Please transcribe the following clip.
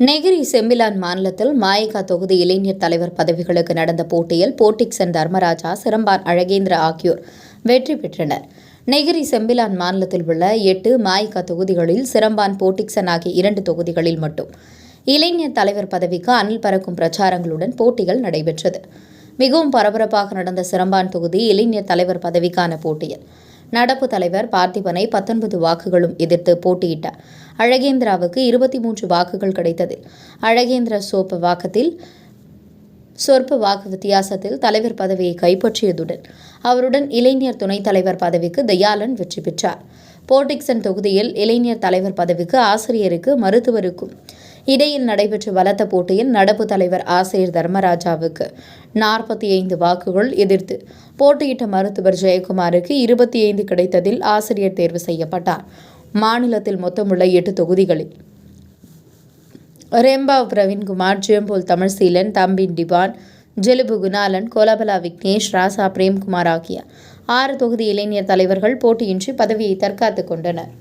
Negeri Sembilan மாநிலத்தில் மாயகா தொகுதி இளைஞர் தலைவர் பதவிகளுக்கு நடந்த போட்டியில் போட்டிக்சன் தர்மராஜா, சிரம்பான் அழகேந்திர ஆகியோர் வெற்றி பெற்றனர். நெகிரி செம்பிலான் மாநிலத்தில் உள்ள 8 மாயகா தொகுதிகளில் சிரம்பான், போட்டிக்சன் ஆகிய 2 தொகுதிகளில் மட்டும் இளைஞர் தலைவர் பதவிக்கு அனல் பறக்கும் பிரச்சாரங்களுடன் போட்டிகள் நடைபெற்றது. மிகவும் பரபரப்பாக நடந்த சிரம்பான் தொகுதி இளைஞர் தலைவர் பதவிக்கான போட்டியில் நடப்பு தலைவர் பார்த்திபனை 19 வாக்குகளும் எதிர்த்து போட்டியிட்ட அழகேந்திராவுக்கு 23 வாக்குகள் கிடைத்தது. அழகேந்திர சொற்ப வாக்கு வித்தியாசத்தில் தலைவர் பதவியை கைப்பற்றியதுடன் அவருடன் இளைஞர் துணைத் தலைவர் பதவிக்கு தயாளன் வெற்றி பெற்றார். போட்டிக்சன் தொகுதியில் இளைஞர் தலைவர் பதவிக்கு ஆசிரியருக்கு, மருத்துவருக்கும் இடையில் நடைபெற்ற பலத்த போட்டியில் நடப்பு தலைவர் ஆசிரியர் தர்மராஜாவுக்கு 45 வாக்குகள் எதிர்த்து போட்டியிட்ட மருத்துவர் ஜெயக்குமாருக்கு 25 கிடைத்ததில் ஆசிரியர் தேர்வு செய்யப்பட்டார். மாநிலத்தில் மொத்தமுள்ள 8 தொகுதிகளில் ரெம்பாவ் பிரவீன்குமார், ஜெயம்போல் தமிழ்சீலன், தம்பின் டிபான், ஜெலுபு குணாலன், கோலபலா விக்னேஷ், ராசா பிரேம்குமார் ஆகிய 6 தொகுதி இளைஞர் தலைவர்கள் போட்டியின்றி பதவியை தற்காத்துக் கொண்டனர்.